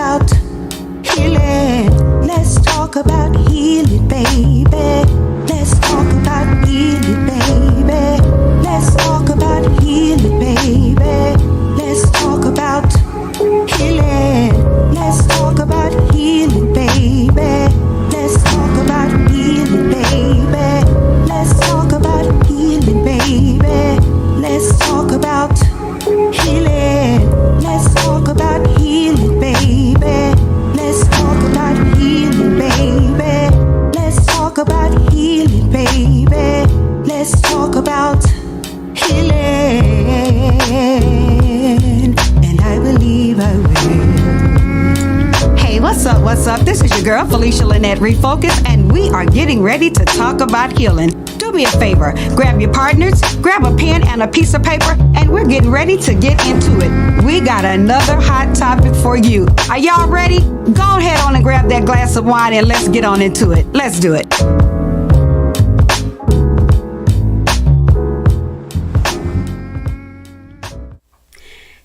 about healing. Let's talk about healing, baby. Let's talk about healing, baby. Let's talk about healing, baby. Let's talk about healing. Let's talk about healing, baby. Let's talk about healing, baby. Let's talk about healing, baby. Let's talk about healing. Let's talk about healing, baby. Let's talk about healing, baby. Let's talk about healing, baby. Let's talk about healing. And I believe I will. Hey, what's up? What's up? This is your girl, Felicia Lynette, Refocused, and we are getting ready to talk about healing. Do me a favor, grab your partners, grab a pen and a piece of paper, and we're getting ready to get into it. We got another hot topic for you. Are y'all ready? Go ahead on and grab that glass of wine and let's get on into it. Let's do it.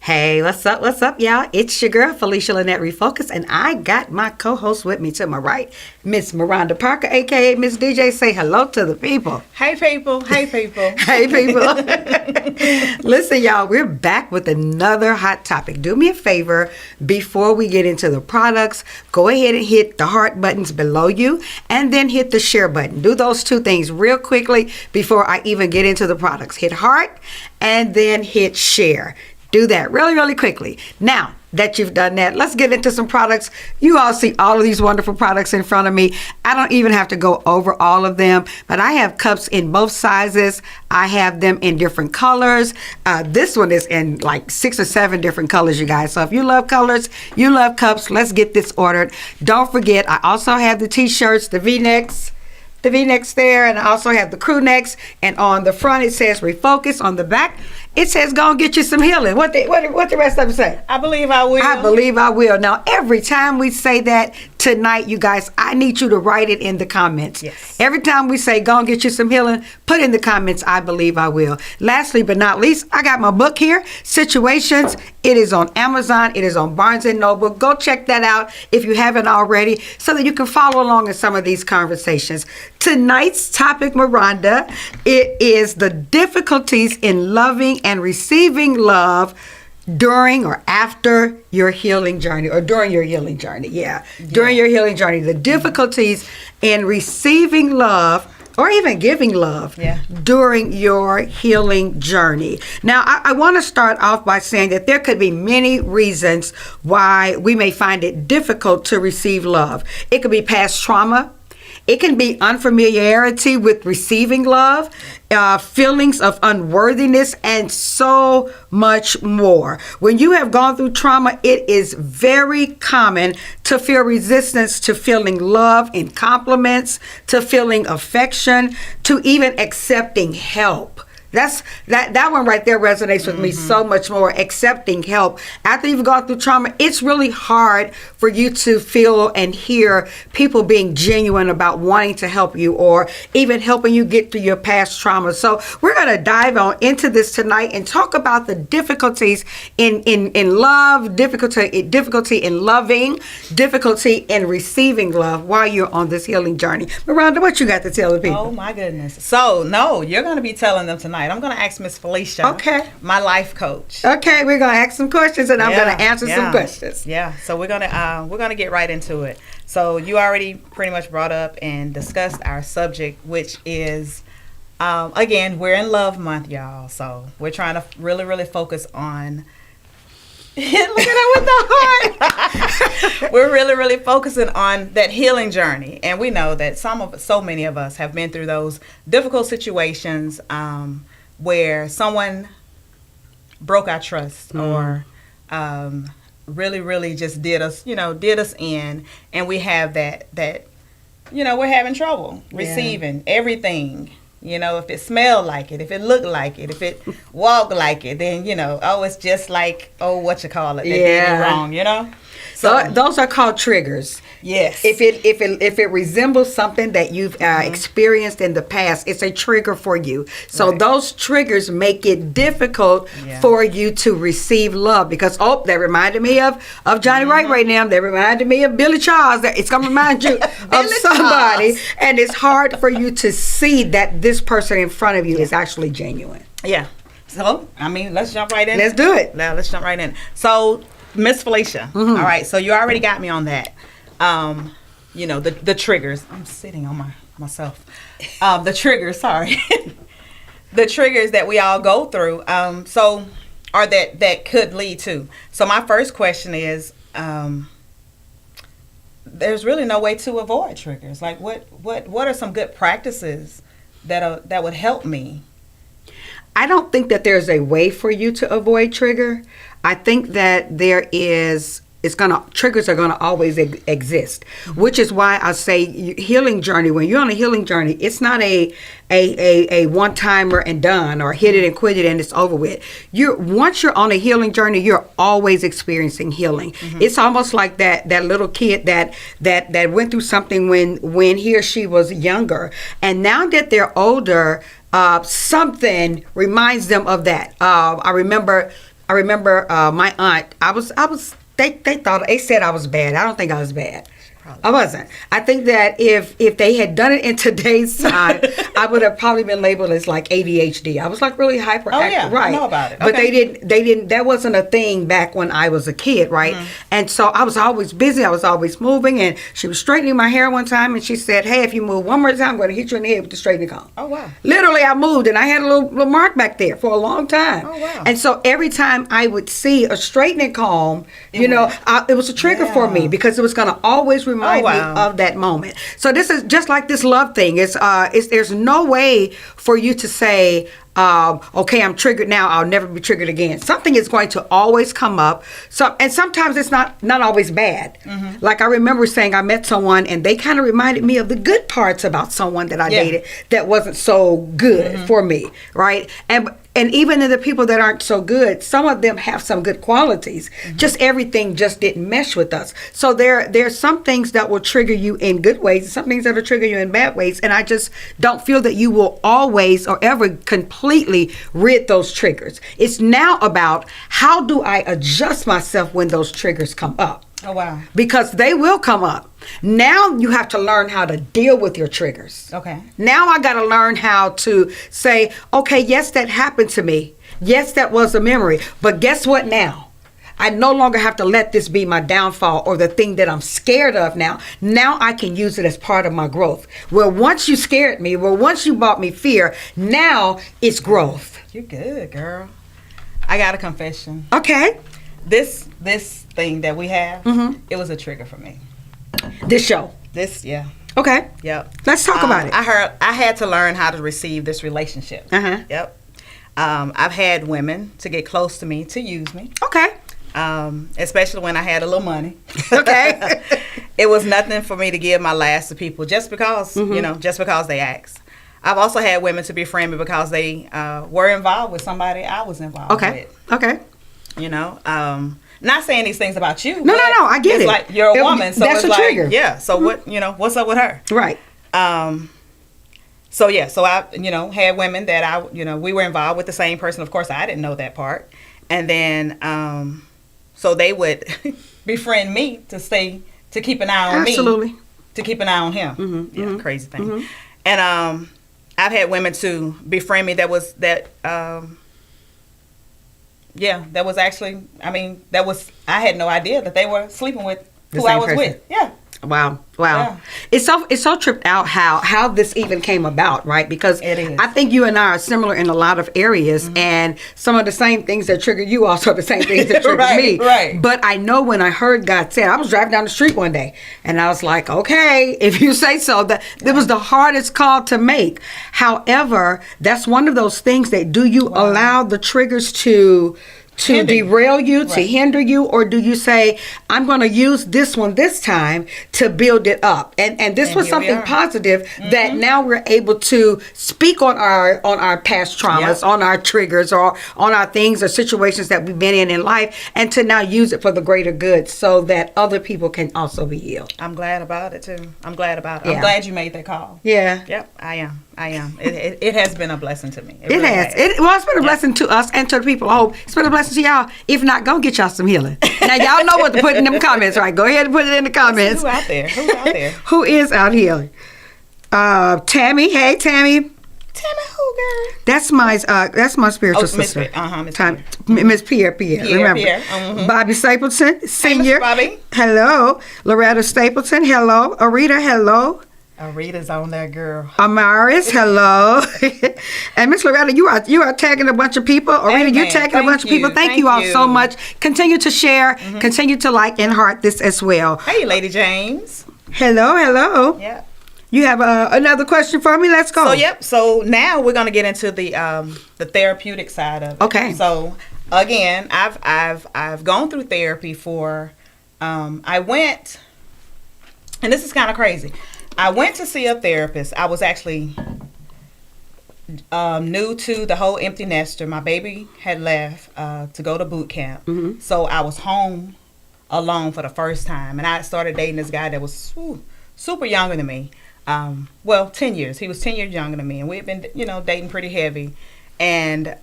Hey, what's up? What's up, y'all? It's your girl, Felicia Lynette, Refocused, and I got my co-host with me to my right, Miss Maronda Parker, a.k.a. Miss DJ. Say hello to the people. Hey, people. Hey, people. Hey, people. Listen, y'all, we're back with another hot topic. Do me a favor, before we get into the products, go ahead and hit the heart buttons below you, and then hit the share button. Do those two things real quickly before I even get into the products. Hit heart, and then hit share. Do that really, really quickly. Now that you've done that, let's get into some products. You all see all of these wonderful products in front of me. I don't even have to go over all of them, but I have cups in both sizes. I have them in different colors. This one is in like 6 or 7 different colors, you guys. So if you love colors, you love cups, let's get this ordered. Don't forget, I also have the t-shirts, the V-necks there, and I also have the crew necks, and on the front it says Refocus. On the back it says go and get you some healing. What the rest of them say? I believe I will. I believe I will. Now every time we say that tonight, you guys, I need you to write it in the comments. Yes. Every time we say go and get you some healing, put in the comments, I believe I will. Lastly but not least, I got my book here, Situations. It is on Amazon. It is on Barnes & Noble. Go check that out if you haven't already, so that you can follow along in some of these conversations. Tonight's topic, Maronda, it is the difficulties in loving and receiving love during or after your healing journey, or during your healing journey. During your healing journey, the difficulties in receiving love or even giving love during your healing journey. Now, I want to start off by saying that there could be many reasons why we may find it difficult to receive love. It could be past trauma. It can be unfamiliarity with receiving love, feelings of unworthiness, and so much more. When you have gone through trauma, it is very common to feel resistance to feeling love and compliments, to feeling affection, to even accepting help. That one right there resonates with me so much more. Accepting help. After you've gone through trauma, it's really hard for you to feel and hear people being genuine about wanting to help you, or even helping you get through your past trauma. So we're going to dive on into this tonight and talk about the difficulties in love, difficulty in loving, difficulty in receiving love while you're on this healing journey. Maronda, what you got to tell the people? Oh, my goodness. So, no, you're going to be telling them tonight. I'm going to ask Miss Felicia, my life coach. Okay, we're going to ask some questions, and I'm going to answer some questions. Yeah, so we're going to get right into it. So you already pretty much brought up and discussed our subject, which is, again, we're in Love Month, y'all. So we're trying to really, really focus on. Look at her with the heart. We're really, really focusing on that healing journey, and we know that so many of us have been through those difficult situations where someone broke our trust, or really, really just did us in, and we have that we're having trouble receiving everything. If it smelled like it, if it looked like it, if it walked like it, then, it's just like, what you call it, they did it wrong, So those are called triggers. yes. If it resembles something that you've experienced in the past, it's a trigger for you. So Right. those triggers make it difficult Yeah. for you to receive love because that reminded me of Johnny Wright right now. That reminded me of Billy Charles. It's gonna remind you of Billy somebody, Charles. and it's hard for you to see that this person in front of you is actually genuine. Yeah. So, I mean, let's jump right in. Let's do it. Now, let's jump right in. So, Miss Felicia. All right. So, you already got me on that. You know, the triggers. I'm sitting on myself. The triggers, sorry. The triggers that we all go through. Or that could lead to. So, my first question is, there's really no way to avoid triggers. Like, what are some good practices that would help me? I don't think that there's a way for you to avoid trigger. I think that triggers are gonna always exist, which is why I say healing journey. When you're on a healing journey, it's not a one timer and done or hit it and quit it and it's over with. Once you're on a healing journey, you're always experiencing healing. It's almost like that little kid that went through something when he or she was younger, and now that they're older, something reminds them of that. I remember my aunt. They said I was bad. I don't think I was bad. Probably. I wasn't. I think that if they had done it in today's time, I would have probably been labeled as like ADHD. I was like really hyperactive. Oh, yeah, right? I know about it. But Okay. they didn't. That wasn't a thing back when I was a kid, right? And so I was always busy. I was always moving. And she was straightening my hair one time, and she said, "Hey, if you move one more time, I'm going to hit you in the head with the straightening comb." Oh, wow. Literally, I moved, and I had a little mark back there for a long time. Oh, wow. And so every time I would see a straightening comb, it was a trigger for me because it was going to always remind me wow. of that moment. So this is just like this love thing. There's no way for you to say, okay, I'm triggered now, I'll never be triggered again. Something is going to always come up. And sometimes it's not always bad. Like I remember saying I met someone and they kind of reminded me of the good parts about someone that I dated that wasn't so good for me, right? And even in the people that aren't so good, some of them have some good qualities. Just everything just didn't mesh with us. So there's some things that will trigger you in good ways, and some things that will trigger you in bad ways. And I just don't feel that you will always or ever completely rid those triggers. It's now about how do I adjust myself when those triggers come up. Oh, wow. Because they will come up. Now you have to learn how to deal with your triggers. Okay. Now I got to learn how to say, okay, yes, that happened to me. Yes, that was a memory. But guess what now? I no longer have to let this be my downfall or the thing that I'm scared of now. Now I can use it as part of my growth. Well, once you scared me, once you brought me fear, now it's growth. You're good, girl. I got a confession. Okay. This thing that we have, it was a trigger for me. This show. Yeah. Okay. Yep. Let's talk about it. I had to learn how to receive this relationship. Yep. I've had women to get close to me to use me. Okay. Especially when I had a little money. Okay. It was nothing for me to give my last to people just because, just because they asked. I've also had women to befriend me because they were involved with somebody I was involved with. Okay. Not saying these things about you. No, I get it's it. Like you're a woman, so that's it's a trigger. Yeah. So what's up with her? Right. So I had women that we were involved with the same person. Of course, I didn't know that part, and then so they would befriend me to keep an eye on me, to keep an eye on him. Crazy thing. And I've had women to befriend me that was actually, I had no idea that they were sleeping with who I was with. Yeah. Wow. Yeah. It's so tripped out how this even came about, right? Because it is. I think you and I are similar in a lot of areas, and some of the same things that trigger you also the same things that trigger me. Right. But I know when I heard God say, I was driving down the street one day, and I was like, okay, if you say so. That it was the hardest call to make. However, that's one of those things that do you allow the triggers to to Hinder you. derail you, to Right. hinder you, or do you say, I'm going to use this one this time to build it up? And this And was here we something are. positive that now we're able to speak on our past traumas, Yep. on our triggers, or on our things or situations that we've been in life, and to now use it for the greater good so that other people can also be healed. I'm glad about it too. I'm glad about it. Yeah. I'm glad you made that call. Yeah. Yep, I am. It has been a blessing to me. It really has. It's been a blessing to us and to the people. I hope it's been a blessing to y'all. If not, go get y'all some healing. Now, y'all know what to put in them comments, right? Go ahead and put it in the comments. Who out there? Who's out there? Who is out here? Tammy. Hey, Tammy. Tell me who, girl. That's my spiritual Oh, Miss sister. Pierre. Miss Time- Pierre. Miss Pierre. Pierre, Remember. Pierre. Mhm. Bobby Stapleton, Senior. Bobby. Hello. Loretta Stapleton. Hello. Arita. Hello. Rita's on there, girl. Amaris, hello. And Miss Loretta, you are tagging a bunch of people. Arita, you're Amen. tagging a bunch of people. Thank you all so much. Continue to share. Continue to like and heart this as well. Hey, Lady James. Hello. Yep. You have another question for me? Let's go. So now we're gonna get into the therapeutic side of it. Okay. So again, I've gone through therapy for I went, and this is kind of crazy. I went to see a therapist. I was actually new to the whole empty nester. My baby had left to go to boot camp, so I was home alone for the first time, and I started dating this guy that was super younger than me. 10 years. He was 10 years younger than me, and we've been, dating pretty heavy. And,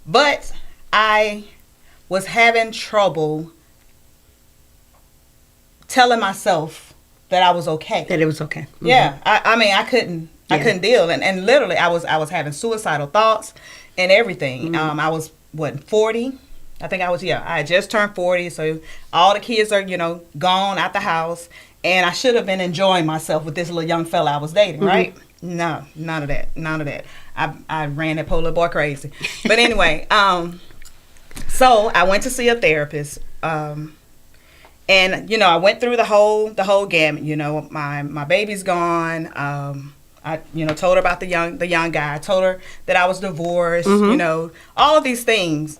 but I was having trouble telling myself that I was okay. That it was okay. Mhm. Yeah. I mean, I couldn't deal. And literally I was having suicidal thoughts and everything. I was 40. I think I had just turned 40. So all the kids are, gone out the house. And I should have been enjoying myself with this little young fella I was dating, right? No, none of that. I ran that poor little boy crazy. But anyway, so I went to see a therapist. And I went through the whole gamut. My baby's gone. I told her about the young guy. I told her that I was divorced. All of these things.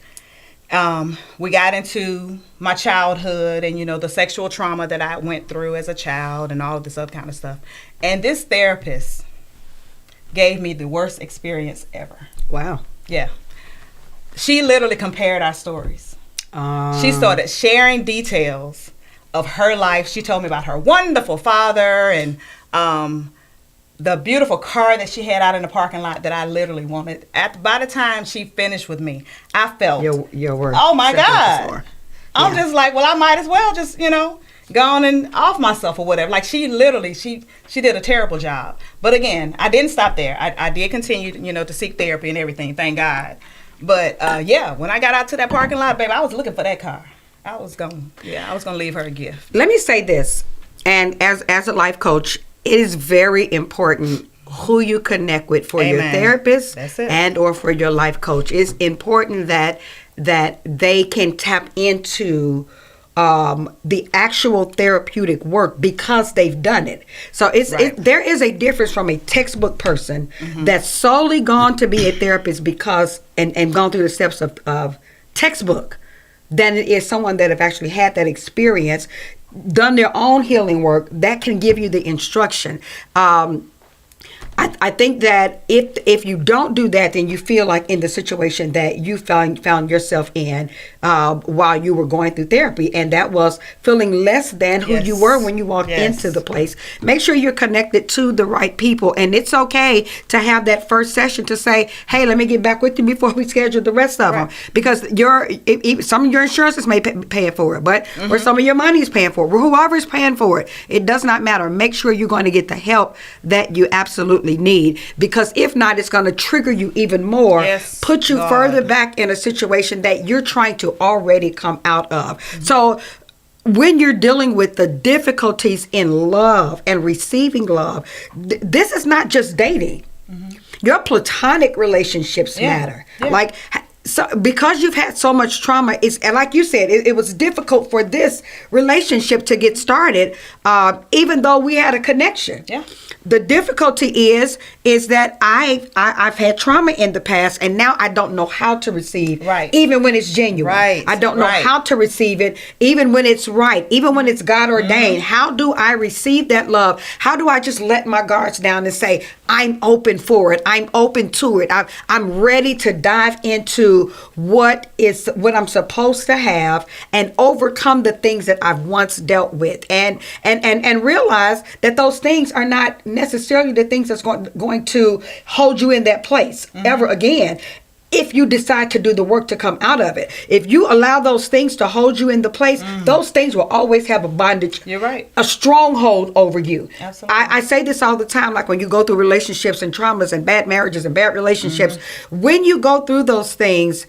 We got into my childhood and the sexual trauma that I went through as a child and all of this other kind of stuff. And this therapist gave me the worst experience ever. Wow. Yeah. She literally compared our stories. She started sharing details of her life. She told me about her wonderful father and the beautiful car that she had out in the parking lot that I literally wanted. By the time she finished with me, I felt your word. Oh my God. I'm just like, well, I might as well just, go on and off myself or whatever. Like she literally, she did a terrible job. But again, I didn't stop there. I did continue, to seek therapy and everything. Thank God. But when I got out to that parking lot, baby, I was looking for that car. I was gonna leave her a gift. Let me say this, and as a life coach, it is very important who you connect with for your therapist and or for your life coach. It's important that they can tap into the actual therapeutic work because they've done it. So there is a difference from a textbook person that's solely gone to be a therapist because and gone through the steps of textbook than it is someone that have actually had that experience, done their own healing work that can give you the instruction. I think that if you don't do that, then you feel like in the situation that you found yourself in while you were going through therapy, and that was feeling less than who you were when you walked into the place. Make sure you're connected to the right people, and it's okay to have that first session to say, hey, let me get back with you before we schedule the rest of them, because some of your insurances may be paying for it, but or some of your money is paying for it, or whoever is paying for it. It does not matter. Make sure you're going to get the help that you absolutely need, because if not, it's going to trigger you even more, put you further back in a situation that you're trying to already come out of. So when you're dealing with the difficulties in love and receiving love, this is not just dating. Your platonic relationships matter. Like So because you've had so much trauma, and like you said, it was difficult for this relationship to get started, even though we had a connection. Yeah. The difficulty is that I've had trauma in the past, and now I don't know how to receive. Right. Even when it's genuine. Right. I don't know Right. how to receive it, even when it's right, even when it's God ordained. How do I receive that love? How do I just let my guards down and say, I'm open for it. I'm open to it. I'm ready to dive into what I'm supposed to have and overcome the things that I've once dealt with, and realize that those things are not necessarily the things that's going to hold you in that place ever again. If you decide to do the work to come out of it, if you allow those things to hold you in the place, those things will always have a bondage. You're right. A stronghold over you. Absolutely. I say this all the time, like when you go through relationships and traumas and bad marriages and bad relationships, when you go through those things,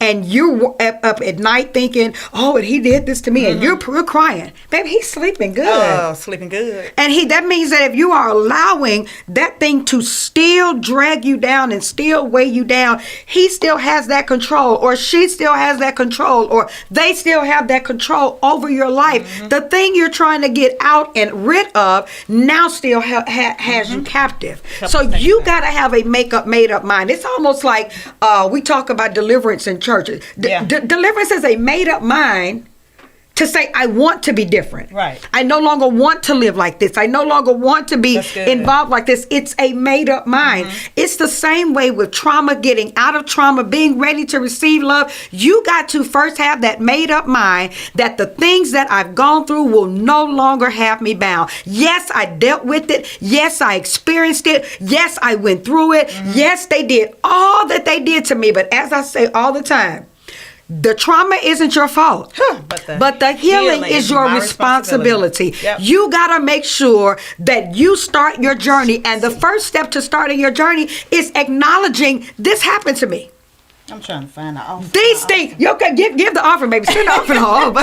and you're up at night thinking, oh, and he did this to me, and you're crying. Baby, he's sleeping good. Oh, sleeping good. And that means that if you are allowing that thing to still drag you down and still weigh you down, he still has that control, or she still has that control, or they still have that control over your life. The thing you're trying to get out and rid of now still has you captive. So you got to have a made up mind. It's almost like we talk about deliverance in churches. Deliverance is a made up mind to say, I want to be different. Right. I no longer want to live like this. I no longer want to be involved like this. It's a made up mind. It's the same way with trauma, getting out of trauma, being ready to receive love. You got to first have that made up mind that the things that I've gone through will no longer have me bound. Yes, I dealt with it. Yes, I experienced it. Yes, I went through it. Yes, they did all that they did to me. But as I say all the time, the trauma isn't your fault, but the healing is your responsibility. Yep. You got to make sure that you start your journey. And the first step to starting your journey is acknowledging this happened to me. I'm trying to find the offering. These things, you can give the offering, baby. Send the offering home.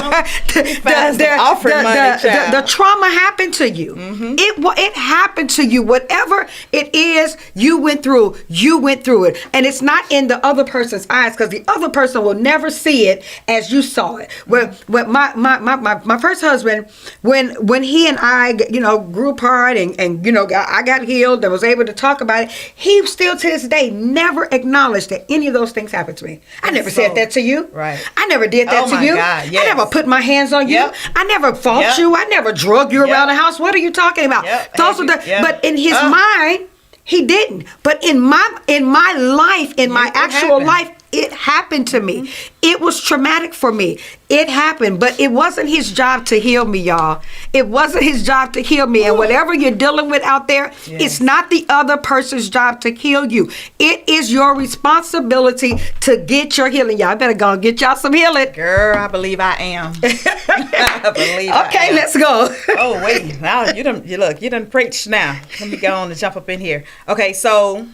The trauma happened to you. It happened to you. Whatever it is you went through it. And it's not in the other person's eyes, because the other person will never see it as you saw it. When my first husband, when he and I, grew apart and I got healed and was able to talk about it, he still to this day never acknowledged that any of those things happened to me. I never said that to you. Right. I never did that to you. God, yes. I never put my hands on you. Yep. I never fought you. I never drug you around the house. What are you talking about? Those are But in his mind, he didn't. But in my life, in my actual life, it happened to me. It was traumatic for me. It happened, but it wasn't his job to heal me, y'all. It wasn't his job to heal me. And whatever you're dealing with out there, it's not the other person's job to heal you. It is your responsibility to get your healing. Y'all better go and get y'all some healing. Girl, I believe I am. I believe I am. Let's go. Oh, wait. Now you done preached now. Let me go on and jump up in here. Okay, so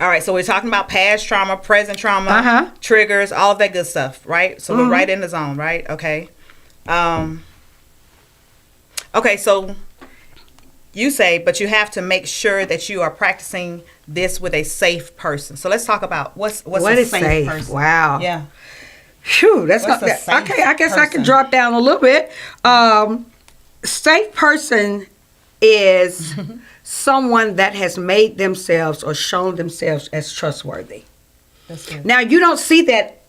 all right, so we're talking about past trauma, present trauma, triggers, all of that good stuff, right? So we're right in the zone, right? Okay. Okay, so you say, but you have to make sure that you are practicing this with a safe person. So let's talk about what's a safe person. Wow. Yeah. Phew, that's not What's a safe okay. I guess I can person? drop down a little bit. Safe person is someone that has made themselves or shown themselves as trustworthy. That's good. Now, you don't see that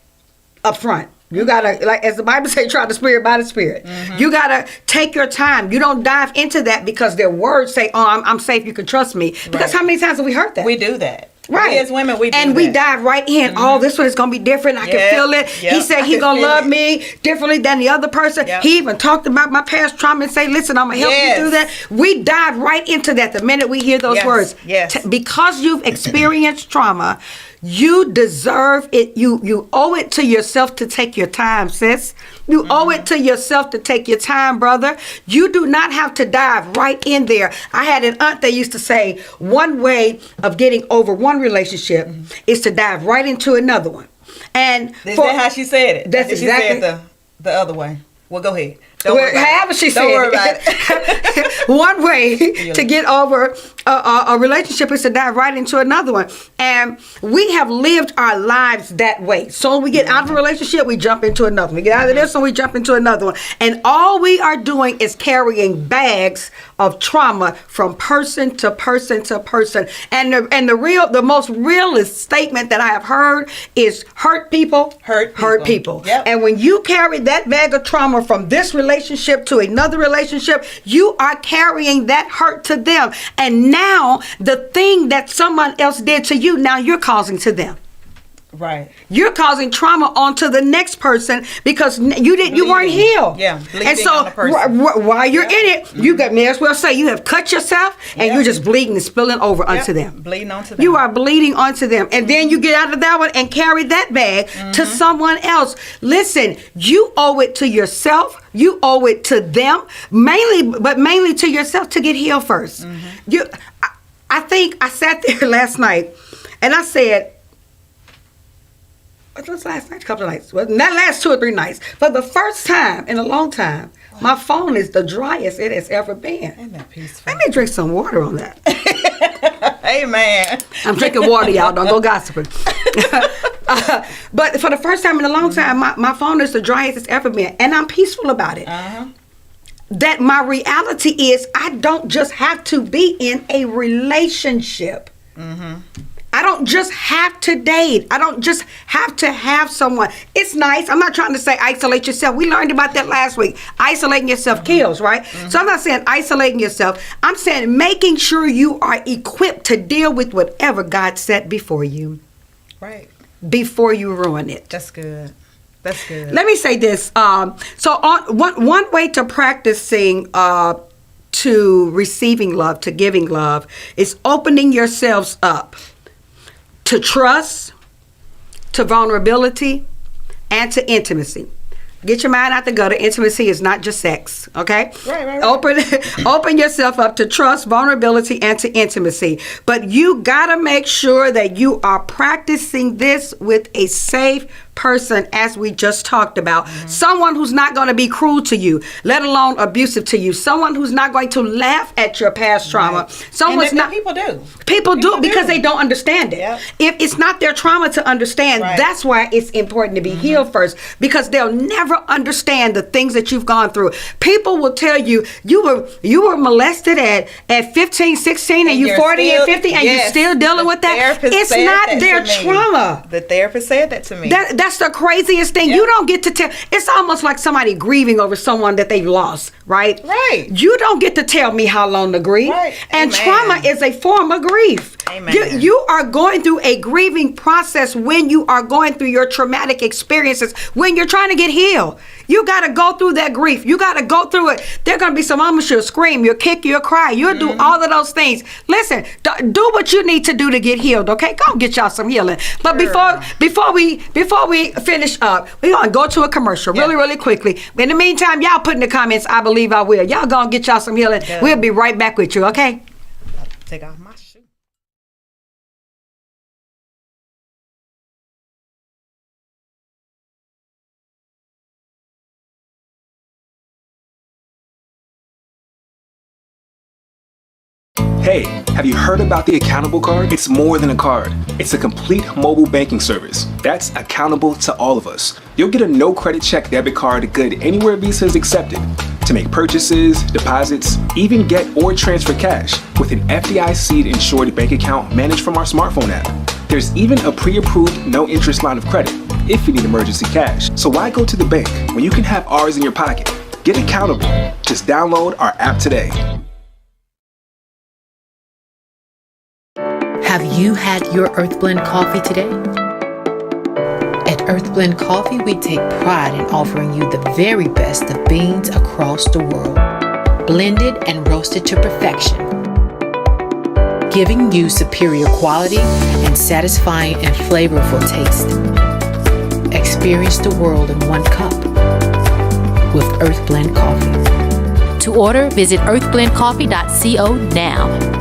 up front. You gotta, like as the Bible says, try the spirit by the spirit. You gotta take your time. You don't dive into that because their words say, "Oh, I'm safe. You can trust me." Because how many times have we heard that? We do that. Right. We as women, we do and that. we dive right in. Oh, this one is going to be different. I can feel it. He said he going to love me differently than the other person. He even talked about my past trauma and say, listen, I'm going to help you through that. We dive right into that the minute we hear those words. Because you've experienced trauma, you deserve it. You owe it to yourself to take your time, sis. You owe it to yourself to take your time, brother. You do not have to dive right in there. I had an aunt that used to say, one way of getting over one relationship is to dive right into another one. And is that how she said it? That's exactly. She said the other way. Well, go ahead. Don't worry about it. However she said Don't worry about it. One way to get over a relationship is to dive right into another one. And we have lived our lives that way. So when we get out of a relationship, we jump into another one. We get out of this one, we jump into another one. And all we are doing is carrying bags of trauma from person to person to person. And the most realist statement that I have heard is hurt people hurt people. Yep. And when you carry that bag of trauma from this relationship to another relationship, you are carrying that hurt to them. And now the thing that someone else did to you, now you're causing to them. Right. You're causing trauma onto the next person because you weren't healed. Yeah. And so on the person. while you're in it, you may as well say you have cut yourself and you're just bleeding and spilling over onto them. Bleeding onto them. You are bleeding onto them. And then you get out of that one and carry that bag to someone else. Listen, you owe it to yourself. You owe it to them, mainly to yourself to get healed first. I think I sat there last night and I said, what was last night? A couple of nights. Well, not last 2 or 3 nights. For the first time in a long time, my phone is the driest it has ever been. Isn't that peaceful? Let me drink some water on that. Amen. I'm drinking water, y'all. Don't go gossiping. But for the first time in a long time, my phone is the driest it's ever been. And I'm peaceful about it. That my reality is I don't just have to be in a relationship. I don't just have to date. I don't just have to have someone. It's nice. I'm not trying to say isolate yourself. We learned about that last week. Isolating yourself kills, right? So I'm not saying isolating yourself. I'm saying making sure you are equipped to deal with whatever God set before you. Right. Before you ruin it. That's good. That's good. Let me say this. So on one way to practicing to receiving love, to giving love, is opening yourselves up to trust, to vulnerability, and to intimacy. Get your mind out the gutter. Intimacy is not just sex, okay? Right. Open yourself up to trust, vulnerability, and to intimacy. But you gotta make sure that you are practicing this with a safe person, as we just talked about. Someone who's not going to be cruel to you, let alone abusive to you. Someone who's not going to laugh at your past trauma. Someone's not. People do. People do because they don't understand it. Yep. If it's not their trauma to understand, that's why it's important to be healed first, because they'll never understand the things that you've gone through. People will tell you you were molested at 15, 16, and you're 40 and 50, and you're still dealing with that. It's not their trauma. The therapist said that to me. That's the craziest thing. You don't get to tell. It's almost like somebody grieving over someone that they've lost, right? Right. You don't get to tell me how long to grieve. Right. And Amen. trauma is a form of grief. Amen. You are going through a grieving process when you are going through your traumatic experiences, when you're trying to get healed. You got to go through that grief. You got to go through it. There are going to be some moments you'll scream, you'll kick, you'll cry, you'll do all of those things. Listen, do what you need to do to get healed, okay? Go get y'all some healing. But before we finish up, we're going to go to a commercial really quickly. In the meantime, y'all put in the comments, I believe I will. Y'all going to get y'all some healing. Yeah. We'll be right back with you, okay? Take off my shoe. Hey, have you heard about the Accountable Card? It's more than a card. It's a complete mobile banking service that's accountable to all of us. You'll get a no credit check debit card good anywhere Visa is accepted to make purchases, deposits, even get or transfer cash with an FDIC insured bank account managed from our smartphone app. There's even a pre-approved no interest line of credit if you need emergency cash. So why go to the bank when you can have ours in your pocket? Get accountable. Just download our app today. Have you had your Earth Blend coffee today? At Earth Blend Coffee, we take pride in offering you the very best of beans across the world, blended and roasted to perfection, giving you superior quality and satisfying and flavorful taste. Experience the world in one cup with Earth Blend Coffee. To order, visit earthblendcoffee.co now.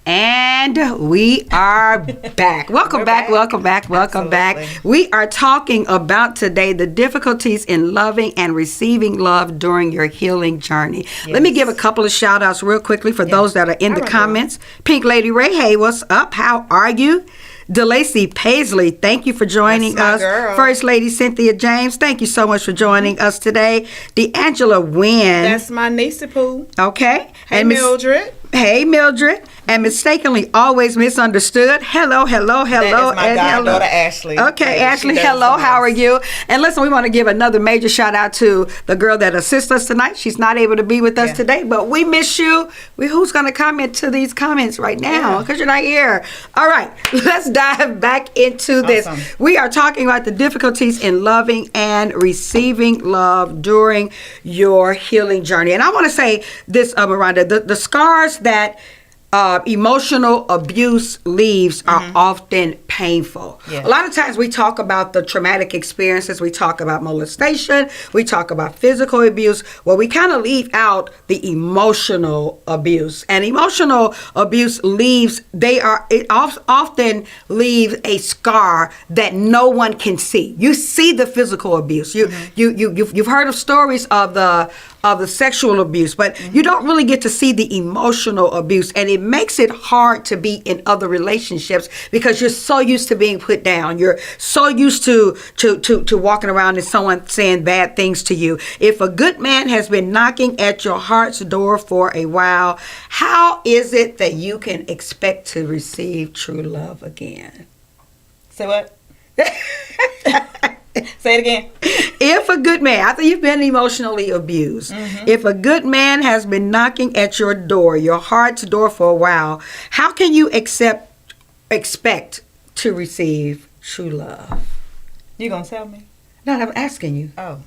And we are back. Welcome back. Welcome back. Welcome back. We are talking about today the difficulties in loving and receiving love during your healing journey. Yes. Let me give a couple of shout outs real quickly for those that are in the comments. Pink Lady Ray, hey, what's up? How are you? DeLacy Paisley, thank you for joining us. Girl. First Lady Cynthia James, thank you so much for joining us today. D'Angela Wynn. That's my niece Pooh. Okay. Hey, Mildred. Hey, Mildred. And mistakenly always misunderstood. Hello. That is my goddaughter, Ashley. Okay, Ashley, hello. How are you? And listen, we want to give another major shout out to the girl that assists us tonight. She's not able to be with us today, but we miss you. Who's going to comment to these comments right now? Because you're not here. All right, let's dive back into this. We are talking about the difficulties in loving and receiving love during your healing journey. And I want to say this, Maronda, the scars that emotional abuse leaves are often painful. Yes. A lot of times we talk about the traumatic experiences, we talk about molestation, we talk about physical abuse. Well, we kind of leave out the emotional abuse. And emotional abuse often leaves a scar that no one can see. You see the physical abuse. You've heard of stories of the sexual abuse, but you don't really get to see the emotional abuse, and it makes it hard to be in other relationships because you're so used to being put down. You're so used to walking around and someone saying bad things to you. If a good man has been knocking at your heart's door for a while, how is it that you can expect to receive true love again? Say what? Say it again. If a good man, after you've been emotionally abused, if a good man has been knocking at your door, your heart's door for a while, how can you expect to receive true love? You gonna tell me? No, I'm asking you. Oh,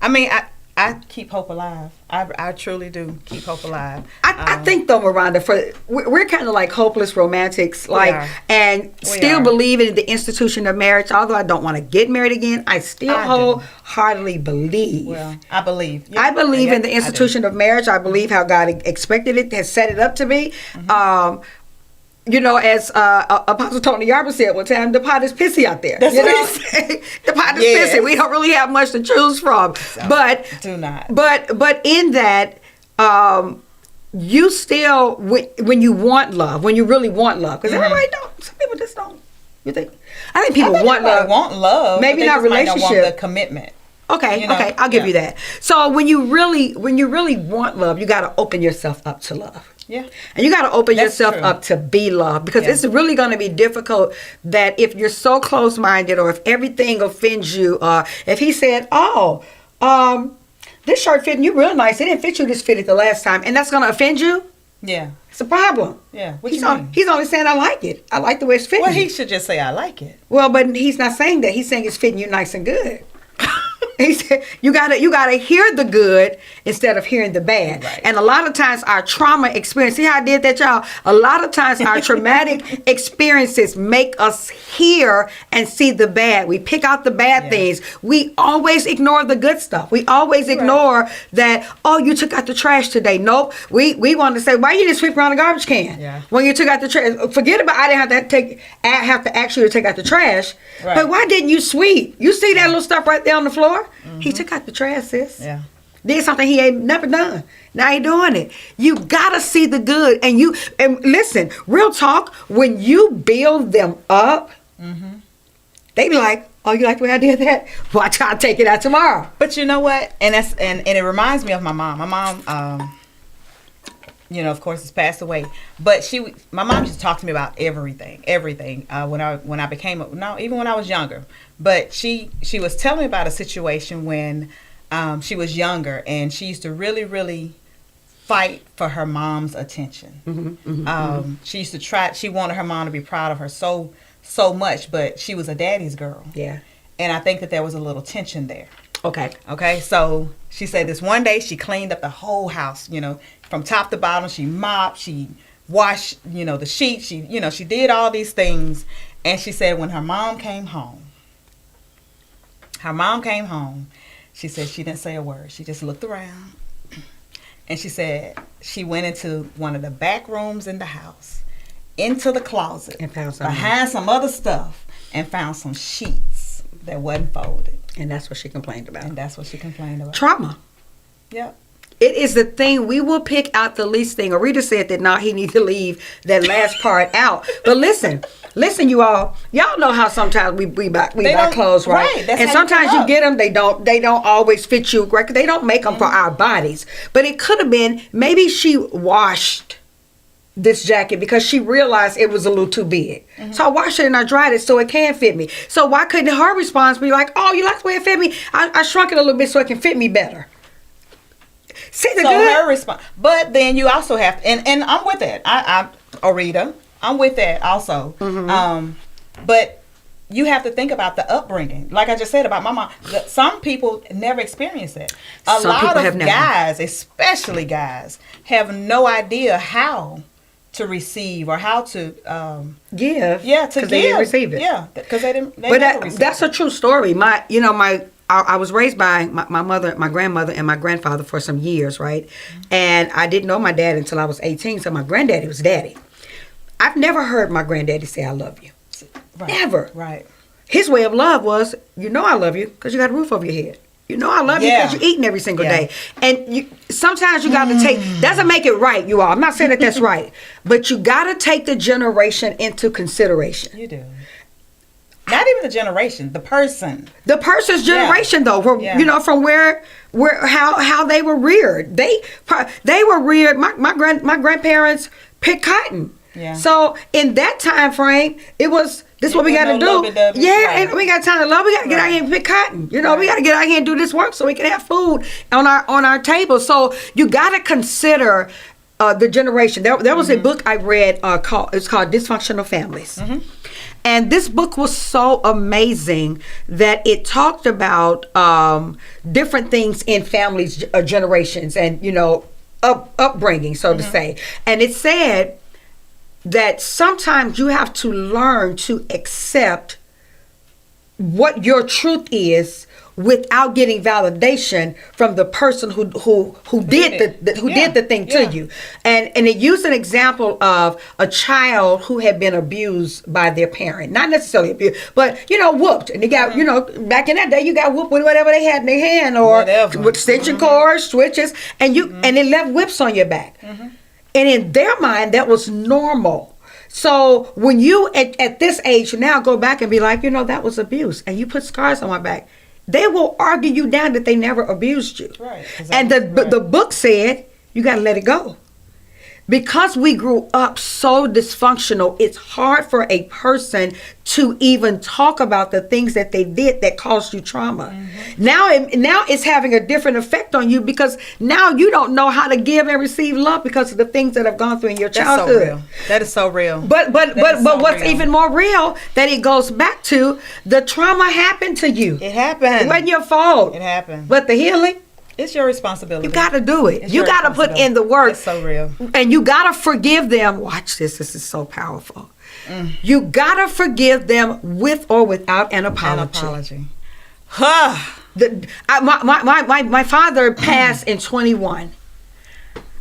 I mean, I keep hope alive. I truly do keep hope alive. I think though, Maronda, we're kind of like hopeless romantics, and still believe in the institution of marriage. Although I don't want to get married again, I still wholeheartedly believe. Well, I believe. Yeah. I believe in the institution of marriage. I believe how God expected it, has set it up to be. As Apostle Tony Yarber said one time, the pot is pissy out there. That's what he said. The pot is pissy. We don't really have much to choose from. So, but do not. But in that, you still, when you want love, when you really want love, because everybody don't. Some people just don't. You think? I think people want love. Want love. Maybe not relationship. Might not want the commitment. Okay, I'll give you that. So when you really want love, you got to open yourself up to love. Yeah. And you got to open yourself up to be loved, because it's really going to be difficult that if you're so close-minded, or if everything offends you, if he said, this shirt fitting you real nice, it didn't fit you, this fitted the last time, and that's going to offend you? Yeah. It's a problem. Yeah. He's only saying, I like it. I like the way it's fitting. Well, he should just say, I like it. Well, but he's not saying that. He's saying it's fitting you nice and good. He said you gotta hear the good instead of hearing the bad. Right. And a lot of times our trauma experience, see how I did that, y'all? A lot of times our traumatic experiences make us hear and see the bad. We pick out the bad things. We always ignore the good stuff. We always ignore that, you took out the trash today. Nope. We want to say, why you didn't sweep around the garbage can? Yeah. When you took out the trash, forget about I didn't have to ask you to take out the trash. Right. But why didn't you sweep? You see that little stuff right there on the floor? He took out the trash, sis. Yeah. Did something he ain't never done. Now he doing it. You gotta see the good, and listen. Real talk. When you build them up, they be like, "Oh, you like the way I did that? Well, I'll take it out tomorrow." But you know what? And it reminds me of my mom. My mom, of course, has passed away. But my mom used to talk to me about everything. When I became even when I was younger. But she was telling me about a situation when she was younger, and she used to really, really fight for her mom's attention. She used to try. She wanted her mom to be proud of her so much, but she was a daddy's girl. Yeah. And I think that there was a little tension there. Okay. So she said this one day she cleaned up the whole house, from top to bottom. She mopped, she washed, the sheets. She did all these things. And she said when her mom came home, she said she didn't say a word. She just looked around. And she said she went into one of the back rooms in the house. into the closet And found something. behind some other stuff and found some sheets that wasn't folded. And that's what she complained about. And that's what she complained about. Trauma. Yep. It is the thing we will pick out the least thing. Arita said that now he needs to leave that last part out. But listen, you all. Y'all know how sometimes we buy clothes, right? Right, that's and how sometimes you you come get them, they don't always fit you, right? 'Cause they don't make them for our bodies. But it could have been maybe she washed this jacket because she realized it was a little too big. So I washed it and I dried it so it can fit me. So why couldn't her response be like, "Oh, you like the way it fit me? I shrunk it a little bit so it can fit me better." See the So good? her response, but then you also have, and I'm with that. I Arita, I'm with that also. But you have to think about the upbringing. Like I just said about my mom, some people never experience that. A Some lot people of have never. guys, especially guys, have no idea how to receive or how to Give. to give. They didn't receive it. Yeah, because they didn't. They But never received that's it. a true story. I was raised by my mother, my grandmother, and my grandfather for some years, right? And I didn't know my dad until I was 18, so my granddaddy was daddy. I've never heard my granddaddy say, "I love you." Right. Never. Right. His way of love was, "You know I love you because you got a roof over your head. You know I love you Yeah. because you're eating every single Yeah. day." And sometimes you got to take, doesn't make it right, you all. I'm not saying that that's right. But you got to take the generation into consideration. You do. Not even the generation, the person. The person's generation, though, from, Yeah. from where how they were reared. They were reared. My grandparents picked cotton. Yeah. So in that time frame, it was this is what we got to no do. lovey-dovey. Yeah, Right. and we got time to love. We got to get out here and pick cotton. We got to get out here and do this work so we can have food on our table. So you got to consider the generation. There was a book I read called Dysfunctional Families. And this book was so amazing that it talked about different things in families, generations, and upbringing, so to say. And it said that sometimes you have to learn to accept what your truth is without getting validation from the person who did the thing to you. And it used an example of a child who had been abused by their parent. Not necessarily abused, but whooped. And they got, back in that day you got whooped with whatever they had in their hand, or Whatever. with extension cords, switches, and and it left whips on your back. And in their mind that was normal. So when you at this age now go back and be like, that was abuse, and you put scars on my back, they will argue you down that they never abused you. Right. And the book said you got to let it go. Because we grew up so dysfunctional, it's hard for a person to even talk about the things that they did that caused you trauma. Now it's having a different effect on you because now you don't know how to give and receive love because of the things that have gone through in your childhood. That's so real. That is so real. But so what's real. even more real that it goes back to the trauma happened to you. It happened. It wasn't your fault. It happened. But the healing, It's your responsibility. you got to do it. It's You your got to put in the work. It's so real. And you got to forgive them. Watch this. This is so powerful. You got to forgive them with or without an apology. My father passed in 21.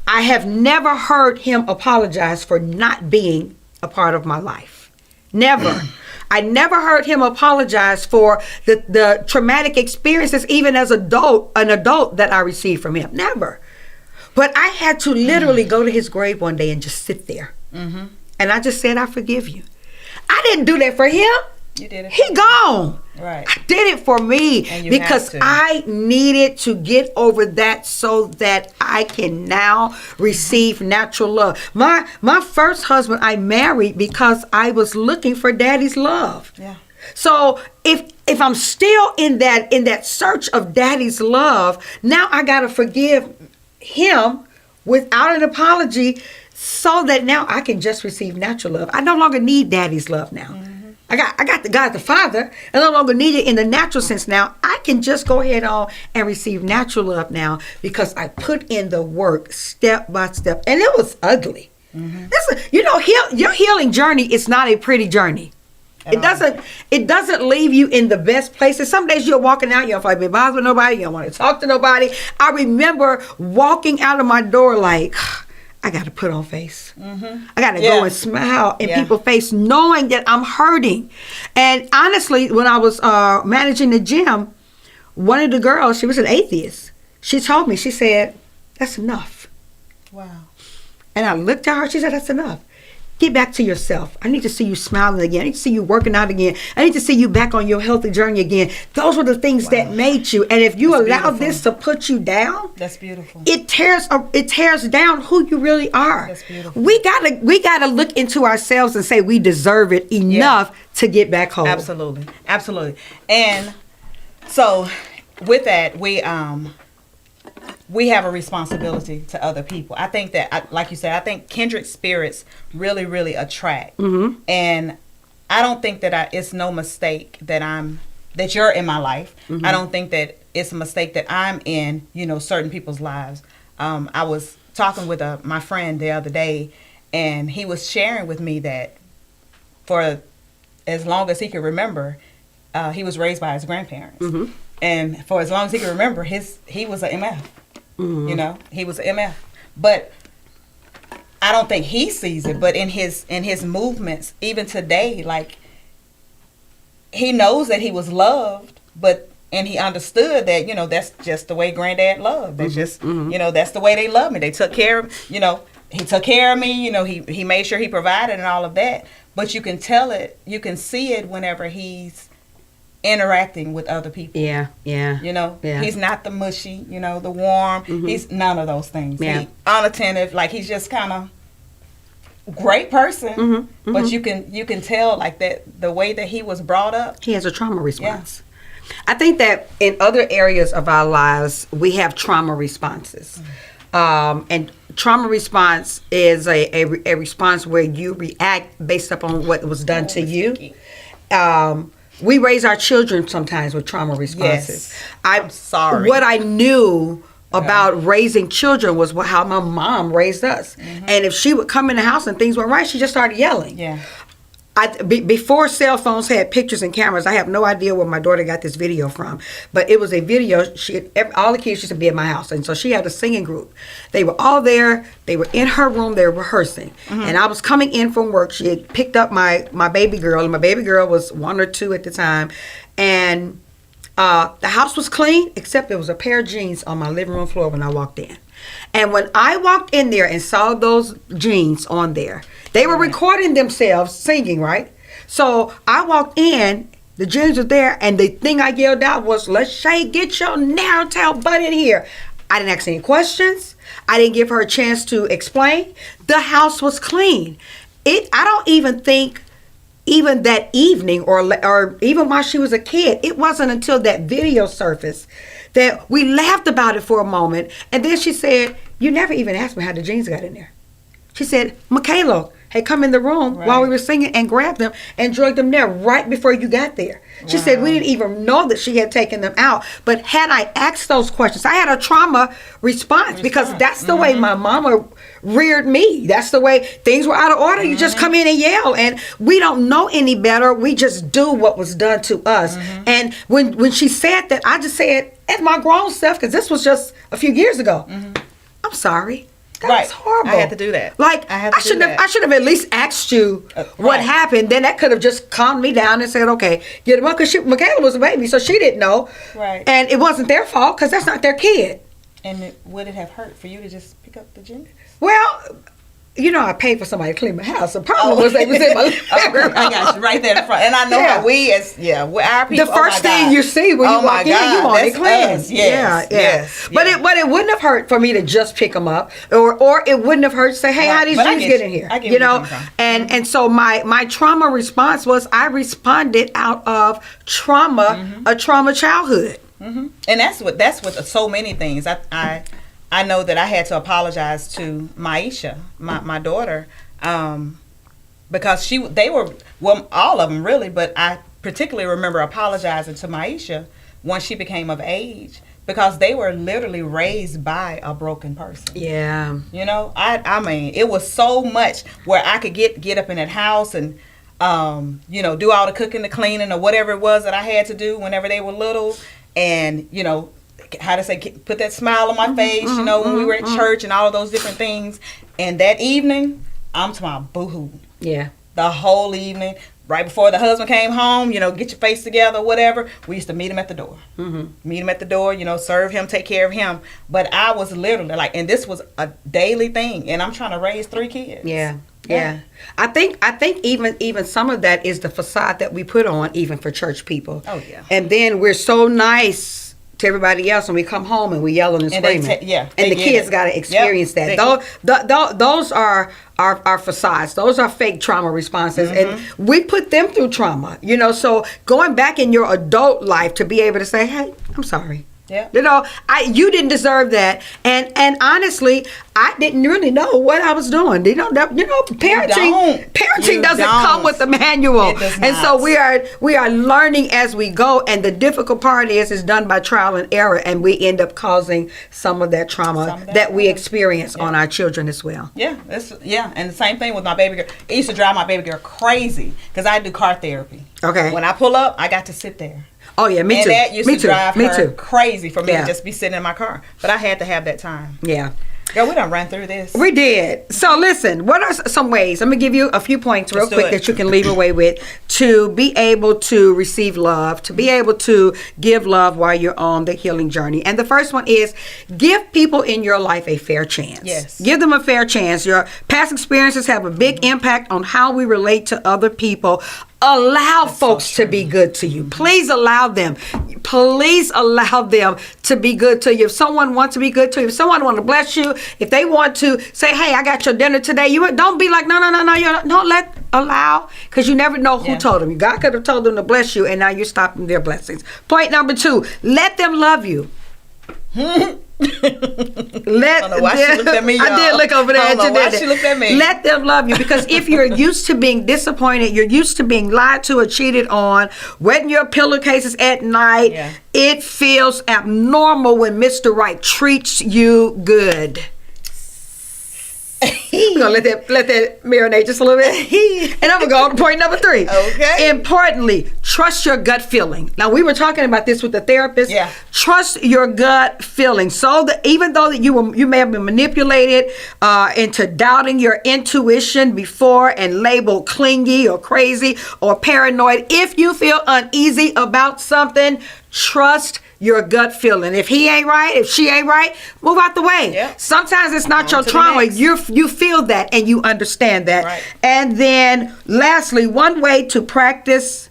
I have never heard him apologize for not being a part of my life. Never. I never heard him apologize for the traumatic experiences, even as an adult that I received from him. Never. But I had to literally go to his grave one day and just sit there. And I just said, I forgive you. I didn't do that for him. You did it. He gone. Right. I did it for me And you because had to. I needed to get over that so that I can now receive natural love. My first husband I married because I was looking for daddy's love. Yeah. So if I'm still in that search of daddy's love, now I got to forgive him without an apology so that now I can just receive natural love. I no longer need daddy's love now. I got the God the Father. I no longer need it in the natural sense now. I can just go ahead on and receive natural love now because I put in the work step by step. And it was ugly. Your healing journey is not a pretty journey. It doesn't leave you in the best places. Some days you're walking out, you don't feel like being bothered with nobody, you don't want to talk to nobody. I remember walking out of my door like, I got to put on face. I got to Yeah. go and smile in Yeah. people's face, knowing that I'm hurting. And honestly, when I was managing the gym, one of the girls, she was an atheist. She told me, she said, "That's enough." Wow. And I looked at her, she said, "That's enough. Get back to yourself. I need to see you smiling again. I need to see you working out again. I need to see you back on your healthy journey again." Those were the things that made you. And if you That's allow beautiful. this to put you down, That's beautiful. it tears down who you really are. That's beautiful. We gotta look into ourselves and say we deserve it enough to get back home. Absolutely. Absolutely. And so with that, we have a responsibility to other people. I think that, like you said, I think kindred spirits really, really attract. And I don't think that it's no mistake that you're in my life. I don't think that it's a mistake that I'm in, certain people's lives. I was talking with my friend the other day, and he was sharing with me that for as long as he could remember, he was raised by his grandparents. And for as long as he could remember, he was an MF. He was an MF. But I don't think he sees it, but in his movements, even today, like, he knows that he was loved, and he understood that, that's just the way granddad loved. That's just, that's the way they love me. They took care of, he took care of me, he made sure he provided and all of that. But you can tell it, you can see it whenever he's interacting with other people. Yeah. He's not the mushy, the warm. He's none of those things. Yeah. He unattentive, like, he's just kind of great person. But you can tell, like, that the way that he was brought up. He has a trauma response. I think that in other areas of our lives, we have trauma responses. And trauma response is a response where you react based upon what was done to you. We raise our children sometimes with trauma responses. Yes. I'm sorry. What I knew about raising children was how my mom raised us. And if she would come in the house and things went right, she just started yelling. Yeah. Before cell phones had pictures and cameras, I have no idea where my daughter got this video from, but it was a video. All the kids used to be at my house, and so she had a singing group. They were all there. They were in her room. They were rehearsing, and I was coming in from work. She had picked up my baby girl, and my baby girl was 1 or 2 at the time, and the house was clean except there was a pair of jeans on my living room floor when I walked in. And when I walked in there and saw those jeans on there, they were recording themselves singing, right? So I walked in, the jeans were there, and the thing I yelled out was, "Lachey, get your narrow tail butt in here." I didn't ask any questions. I didn't give her a chance to explain. The house was clean. I don't even think even that evening or even while she was a kid, it wasn't until that video surfaced that we laughed about it for a moment. And then she said, "You never even asked me how the jeans got in there." She said, "Michaela had come in the room while we were singing and grabbed them and dragged them there right before you got there." She said, "We didn't even know that she had taken them out. But had I asked those questions," I had a trauma response. Because that's the way my mama reared me. That's the way things were out of order. You just come in and yell, and we don't know any better. We just do what was done to us. And when she said that, I just said, as my grown self, because this was just a few years ago, "I'm sorry. That was horrible." I had to do that. Like, I should have at least asked you what happened. Then that could have just calmed me down and said, "Okay, get him up." Because Michaela was a baby, so she didn't know. Right. And it wasn't their fault because that's not their kid. And would it have hurt for you to just pick up the jeans? Well, I paid for somebody to clean my house. The problem was they was in my living room. I got you right there in the front. And I know how our people. The first thing you see when you walk in, you want it clean. Yes. But it wouldn't have hurt for me to just pick them up, or it wouldn't have hurt to say, "Hey, how these jeans get in here?" I get where you're coming from. And so my trauma response was I responded out of trauma, a trauma childhood. And that's with so many things. I know that I had to apologize to Maisha, my daughter, because they were all of them really, but I particularly remember apologizing to Maisha when she became of age, because they were literally raised by a broken person. Yeah. I mean, it was so much where I could get up in that house and do all the cooking, the cleaning, or whatever it was that I had to do whenever they were little, and how to say, put that smile on my face, you know, when we were at church and all of those different things. And that evening, I'm talking about boo-hoo. Yeah. The whole evening, right before the husband came home, you know, get your face together, whatever. We used to meet him at the door. Meet him at the door, you know, serve him, take care of him. But I was literally like, and this was a daily thing, and I'm trying to raise 3 kids. Yeah. Yeah. I think even some of that is the facade that we put on even for church people. Oh, yeah. And then we're so nice to everybody else when we come home and we yelling and screaming. And the kids got to experience that. Those are our facades. Those are fake trauma responses. And we put them through trauma, you know. So going back in your adult life to be able to say, hey, I'm sorry. Yeah. You know, you didn't deserve that. And honestly, I didn't really know what I was doing. Parenting doesn't come with a manual. It does and not. so we are learning as we go, and the difficult part is it's done by trial and error, and we end up causing some of that trauma that we experience on our children as well. Yeah, and the same thing with my baby girl. It used to drive my baby girl crazy because I do car therapy. Okay. When I pull up, I got to sit there. Oh yeah, me And too. that used to drive her crazy for me Yeah. to just be sitting in my car. But I had to have that time. Yeah. Girl, we done ran through this. We did. So listen, what are some ways? I'm going to give you a few points real quick that you can leave away with to be able to receive love, to be able to give love while you're on the healing journey. And the first one is give people in your life a fair chance. Yes. Give them a fair chance. Your past experiences have a big impact on how we relate to other people. Allow folks to be good to you. Please allow them. Please allow them to be good to you. If someone wants to be good to you, if someone wants to bless you, if they want to say, hey, I got your dinner today, you don't be like, no, allow, because you never know who told them. God could have told them to bless you, and now you're stopping their blessings. Point number 2, let them love you. I don't know why she looked at me, y'all. I did look over there. I don't know why she looked at me. Let them love you, because if you're used to being disappointed, you're used to being lied to or cheated on, wetting your pillowcases at night, it feels abnormal when Mr. Right treats you good. We're gonna let that marinate just a little bit, and I'm gonna go on to point number 3. Okay. Importantly, trust your gut feeling. Now, we were talking about this with the therapist. Yeah. Trust your gut feeling. So that even though that you may have been manipulated into doubting your intuition before and labeled clingy or crazy or paranoid, if you feel uneasy about something, trust your gut feeling. If he ain't right, if she ain't right, move out the way. Yep. Sometimes it's not On your to the trauma. next. You feel that and you understand that. Right. And then lastly, one way to practice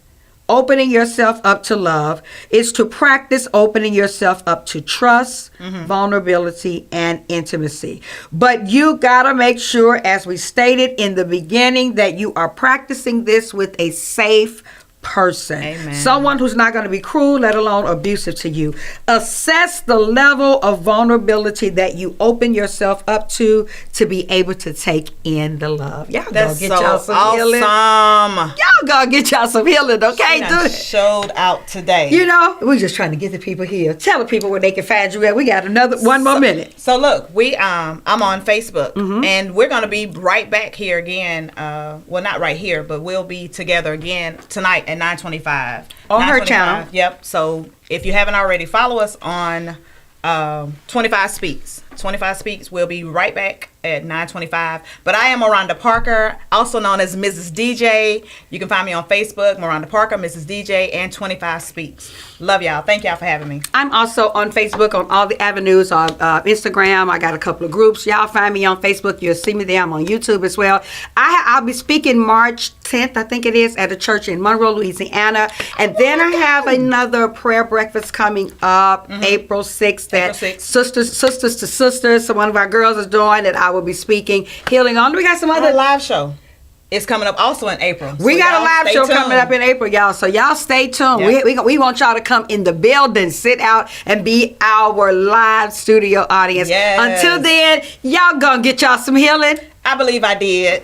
opening yourself up to love is to practice opening yourself up to trust, vulnerability, and intimacy. But you gotta make sure, as we stated in the beginning, that you are practicing this with a safe person. Amen. Someone who's not going to be cruel, let alone abusive to you. Assess the level of vulnerability that you open yourself up to be able to take in the love. Y'all That's gonna get so y'all some healing. awesome. Y'all gonna get y'all some healing, okay? She Do done that. showed out today. You know, we're just trying to get the people here. Tell the people where they can find you at. We got one more minute. So look, I'm on Facebook, and we're gonna be right back here again. Well, not right here, but we'll be together again tonight at 9:25 on her channel. Yep. So if you haven't already, follow us on 25 Speaks. 25 Speaks. We'll be right back at 9:25. But I am Maronda Parker, also known as Mrs. DJ. You can find me on Facebook, Maronda Parker, Mrs. DJ, and 25 Speaks. Love y'all. Thank y'all for having me. I'm also on Facebook on all the avenues, on Instagram. I got a couple of groups. Y'all find me on Facebook. You'll see me there. I'm on YouTube as well. I'll be speaking March 10th, I think it is, at a church in Monroe, Louisiana. And then I have another prayer breakfast coming up April 6th that April 6th. Sisters to Sisters, so one of our girls is doing that I will be speaking healing on. We got some Our other live show is coming up also in April. We So got a y'all live stay show tuned. coming up in April, y'all. So y'all stay tuned. Yeah. We want y'all to come in the building, sit out, and be our live studio audience. Yes. Until then, y'all gonna get y'all some healing. I believe I did.